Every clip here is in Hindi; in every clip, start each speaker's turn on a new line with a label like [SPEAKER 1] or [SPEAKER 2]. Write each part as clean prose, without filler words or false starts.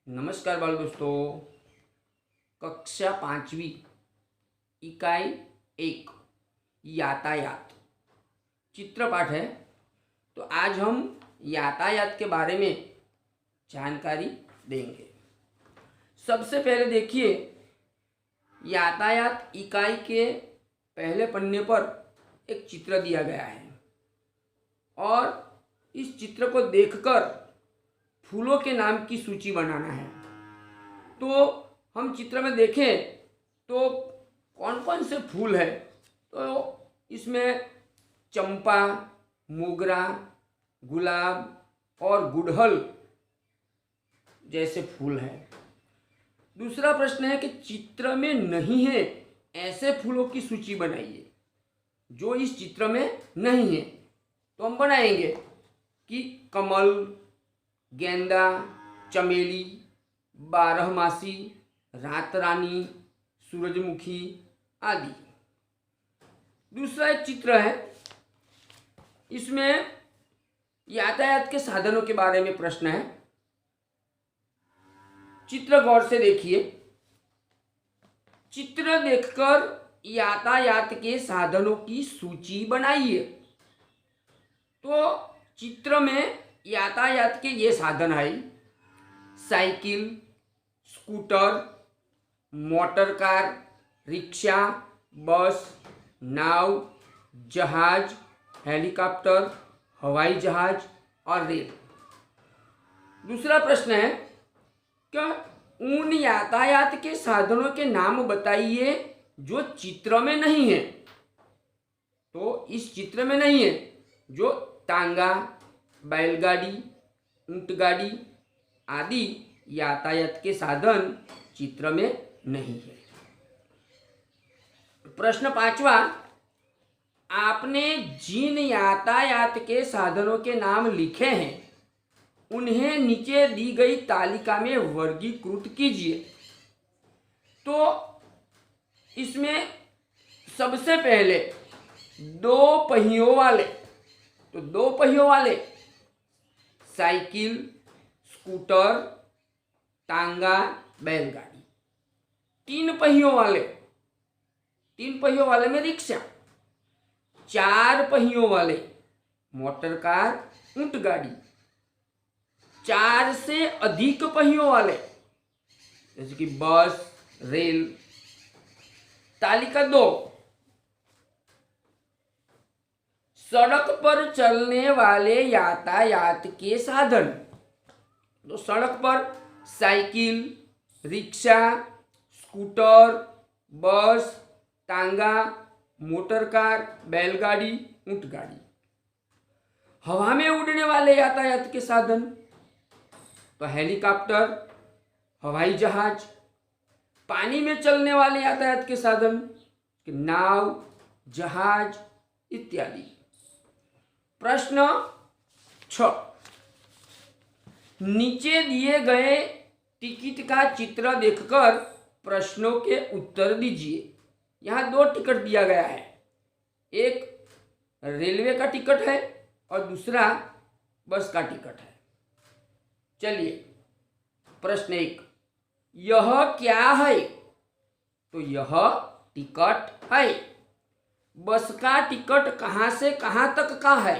[SPEAKER 1] नमस्कार बाल दोस्तों। कक्षा 5वीं इकाई 1 यातायात चित्रपाठ है। तो आज हम यातायात के बारे में जानकारी देंगे। सबसे पहले देखिए, यातायात इकाई के पहले पन्ने पर एक चित्र दिया गया है और इस चित्र को देखकर फूलों के नाम की सूची बनाना है। तो हम चित्र में देखें तो कौन कौन से फूल है, तो इसमें चंपा, मोगरा, गुलाब और गुड़हल जैसे फूल हैं। दूसरा प्रश्न है कि चित्र में नहीं है ऐसे फूलों की सूची बनाइए जो इस चित्र में नहीं है। तो हम बनाएंगे कि कमल, गेंदा, चमेली, बारहमासी, रात रानी, सूरजमुखी आदि। दूसरा एक चित्र है, इसमें यातायात के साधनों के बारे में प्रश्न है। चित्र गौर से देखिए। चित्र देखकर यातायात के साधनों की सूची बनाइए। तो चित्र में यातायात के ये साधन है: cycle, scooter, motor car, rickshaw, बस, नाव, जहाज, हेलीकॉप्टर, हवाई जहाज और रेल। दूसरा प्रश्न है कि उन यातायात के साधनों के नाम बताइए जो चित्र में नहीं है। तो इस चित्र में नहीं है जो टांगा, बैलगाड़ी, ऊंटगाड़ी आदि यातायात के साधन चित्र में नहीं है। प्रश्न 5वां, आपने जिन यातायात के साधनों के नाम लिखे हैं उन्हें नीचे दी गई तालिका में वर्गीकृत कीजिए। तो इसमें सबसे पहले दो पहियों वाले साइकिल, स्कूटर, टांगा, बैलगाड़ी। तीन पहियों वाले में रिक्शा। चार पहियों वाले मोटर कार, ऊंटगाड़ी। चार से अधिक पहियों वाले जैसे कि बस, रेल। तालिका 2, सड़क पर चलने वाले यातायात के साधन। तो सड़क पर साइकिल, रिक्शा, स्कूटर, बस, टांगा, मोटर कार, बैलगाड़ी, ऊंटगाड़ी। हवा में उड़ने वाले यातायात के साधन, तो हेलीकॉप्टर, हवाई जहाज। पानी में चलने वाले यातायात के साधन, नाव, जहाज इत्यादि। प्रश्न 6, नीचे दिए गए टिकट का चित्र देखकर प्रश्नों के उत्तर दीजिए। यहाँ 2 टिकट दिया गया है, एक रेलवे का टिकट है और दूसरा बस का टिकट है। चलिए, प्रश्न 1, यह क्या है? तो यह टिकट है। बस का टिकट कहाँ से कहाँ तक का है?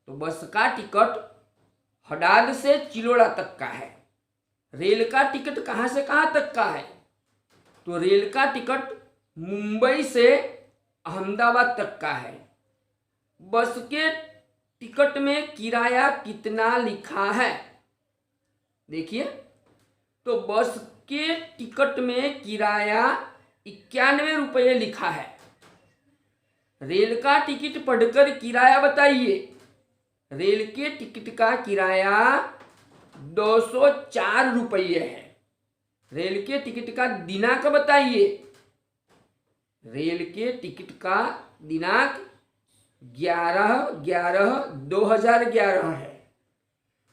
[SPEAKER 1] तो बस का टिकट हडाद से चिलोड़ा तक का है। रेल का टिकट कहाँ से कहाँ तक का है? तो रेल का टिकट मुंबई से अहमदाबाद तक का है। बस के टिकट में किराया कितना लिखा है? देखिए, तो बस के टिकट में किराया 91 रुपये लिखा है। रेल का टिकट पढ़कर किराया बताइए। रेल के टिकट का किराया 204 रुपये है। रेल के टिकट का दिनांक बताइए। रेल के टिकट का दिनांक 11/11/2011 है।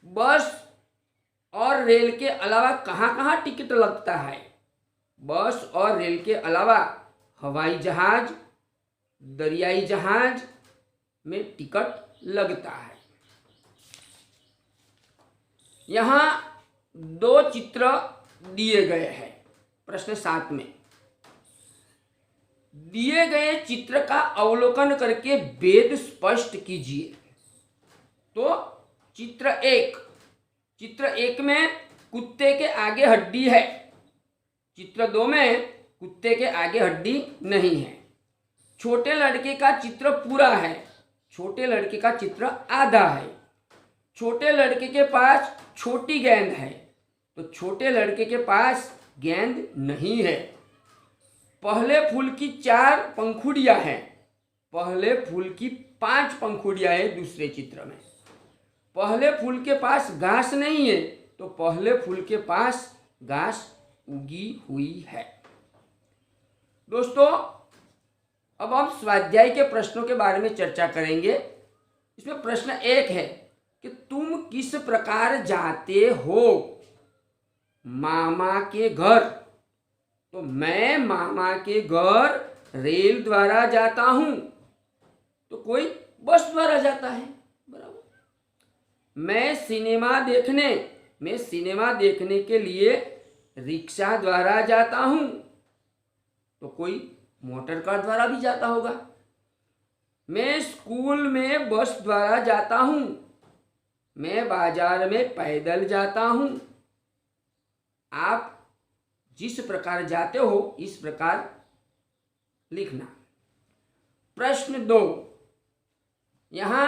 [SPEAKER 1] बस और रेल के अलावा कहाँ कहाँ टिकट लगता है? बस और रेल के अलावा हवाई जहाज, दरियाई जहाज में टिकट लगता है। यहाँ दो चित्र दिए गए हैं। प्रश्न 7 में दिए गए चित्र का अवलोकन करके भेद स्पष्ट कीजिए। तो चित्र एक में कुत्ते के आगे हड्डी है, चित्र 2 में कुत्ते के आगे हड्डी नहीं है। छोटे लड़के का चित्र पूरा है, छोटे लड़के का चित्र आधा है। छोटे लड़के के पास छोटी गेंद है, तो छोटे लड़के के पास गेंद नहीं है। पहले फूल की 4 पंखुड़ियां हैं, पहले फूल की 5 पंखुड़ियां हैं। दूसरे चित्र में पहले फूल के पास घास नहीं है, तो पहले फूल के पास घास उगी हुई है। दोस्तों, अब हम स्वाध्याय के प्रश्नों के बारे में चर्चा करेंगे। इसमें प्रश्न 1 है कि तुम किस प्रकार जाते हो मामा के घर। तो मैं मामा के घर रेल द्वारा जाता हूं, तो कोई बस द्वारा जाता है, बराबर। मैं सिनेमा देखने के लिए रिक्शा द्वारा जाता हूं, तो कोई मोटर कार द्वारा भी जाता होगा। मैं स्कूल में बस द्वारा जाता हूं, मैं बाजार में पैदल जाता हूं। आप जिस प्रकार जाते हो इस प्रकार लिखना। प्रश्न 2, यहां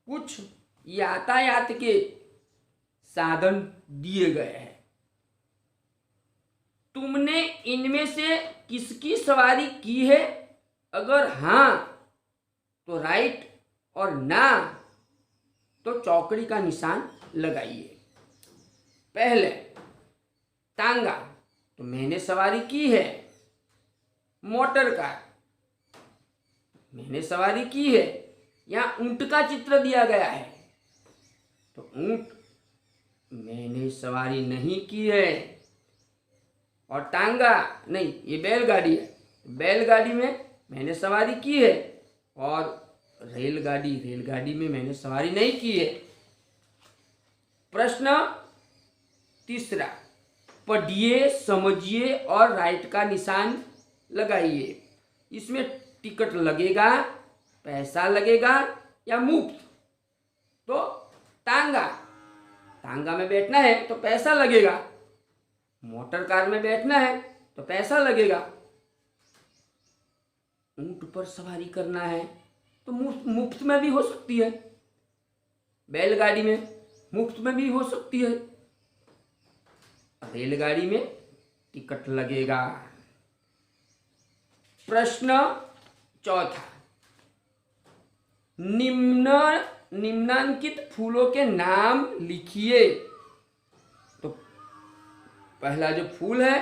[SPEAKER 1] कुछ यातायात के साधन दिए गए हैं। तुमने इनमें से किसकी सवारी की है? अगर हाँ तो राइट और ना तो चौकड़ी का निशान लगाइए। पहले तांगा, तो मैंने सवारी की है। मोटर कार, मैंने सवारी की है। यहाँ ऊंट का चित्र दिया गया है, तो ऊंट मैंने सवारी नहीं की है। और तांगा नहीं, ये बैलगाड़ी है, बैलगाड़ी में मैंने सवारी की है। और रेलगाड़ी में मैंने सवारी नहीं की है। प्रश्न 3, पढ़िए, समझिए और राइट का निशान लगाइए। इसमें टिकट लगेगा, पैसा लगेगा या मुफ्त? तो तांगा में बैठना है तो पैसा लगेगा, मोटर कार में बैठना है तो पैसा लगेगा। ऊंट पर सवारी करना है तो मुफ्त में भी हो सकती है, बैलगाड़ी में मुफ्त में भी हो सकती है, रेलगाड़ी में टिकट लगेगा। प्रश्न 4, निम्नांकित फूलों के नाम लिखिए। तो पहला जो फूल है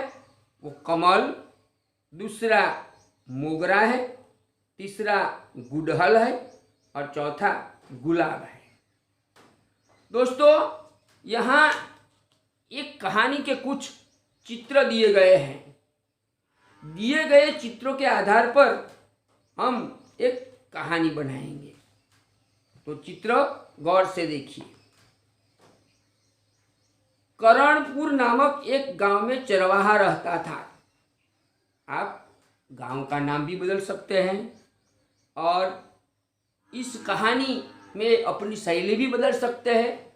[SPEAKER 1] वो कमल, दूसरा मोगरा है, तीसरा गुड़हल है और चौथा गुलाब है। दोस्तों, यहाँ एक कहानी के कुछ चित्र दिए गए हैं। दिए गए चित्रों के आधार पर हम एक कहानी बनाएंगे। तो चित्र गौर से देखिए। करणपुर नामक एक गांव में चरवाहा रहता था। आप गांव का नाम भी बदल सकते हैं और इस कहानी में अपनी शैली भी बदल सकते हैं।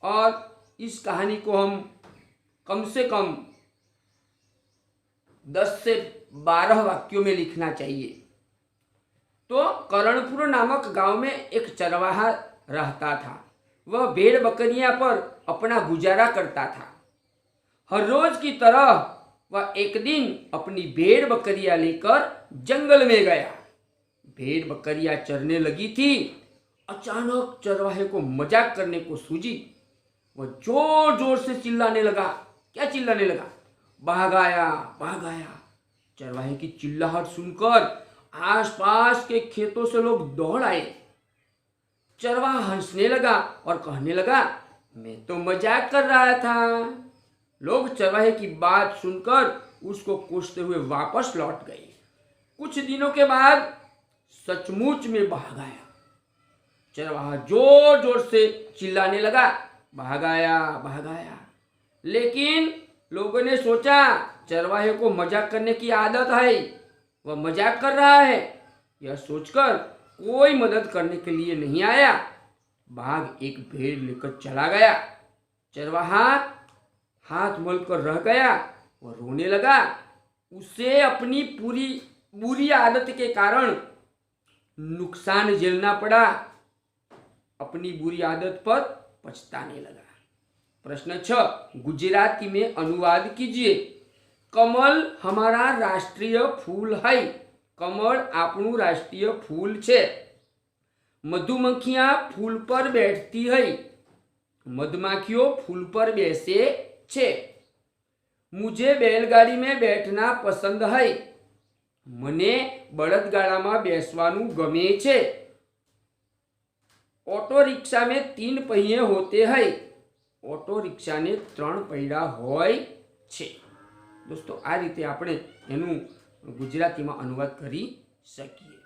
[SPEAKER 1] और इस कहानी को हम कम से कम 10 से 12 वाक्यों में लिखना चाहिए। तो करणपुर नामक गांव में एक चरवाहा रहता था। वह भेड़ बकरियां पर अपना गुजारा करता था। हर रोज की तरह वह एक दिन अपनी भेड़ बकरियां लेकर जंगल में गया। भेड़ बकरियां चरने लगी थी। अचानक चरवाहे को मजाक करने को सूझी। वह जोर जोर से चिल्लाने लगा। क्या चिल्लाने लगा? भाग आया, भाग आया। चरवाहे की चिल्लाहट सुनकर आसपास के खेतों से लोग दौड़ आए। चरवाहा हंसने लगा और कहने लगा, मैं तो मजाक कर रहा था। लोग चरवाहे की बात सुनकर उसको कोसते हुए वापस लौट गए। कुछ दिनों के बाद सचमुच में भाग आया। चरवाहा जोर जोर से चिल्लाने लगा, भाग आया। लेकिन लोगों ने सोचा चरवाहे को मजाक करने की आदत है, वह मजाक कर रहा है। यह सोचकर कोई मदद करने के लिए नहीं आया। बाघ एक भेड़ लेकर चला गया। चरवाहा हाथ मल कर रह गया। वह रोने लगा। उसे अपनी पूरी बुरी आदत के कारण नुकसान झेलना पड़ा। अपनी बुरी आदत पर पछताने लगा। प्रश्न 6, गुजराती में अनुवाद कीजिए। कमल हमारा राष्ट्रीय फूल है। कमल આપણું राष्ट्रीय फूल છે। मधुमक्खियां फूल पर बैठती है। मधुमक्खियों फूल पर बैसे छे। मुझे बैलगाड़ी में बैठना पसंद है। मने बળદગાડામાં બેસવાનું ગમે છે। ऑटो रिक्शा में 3 पहिए होते हैं। ऑटो रिक्शा ने 3 પૈડા હોય છે। दोस्तों आ रीते આપણે એનું ગુજરાતીમાં અનુવાદ કરી શકીએ।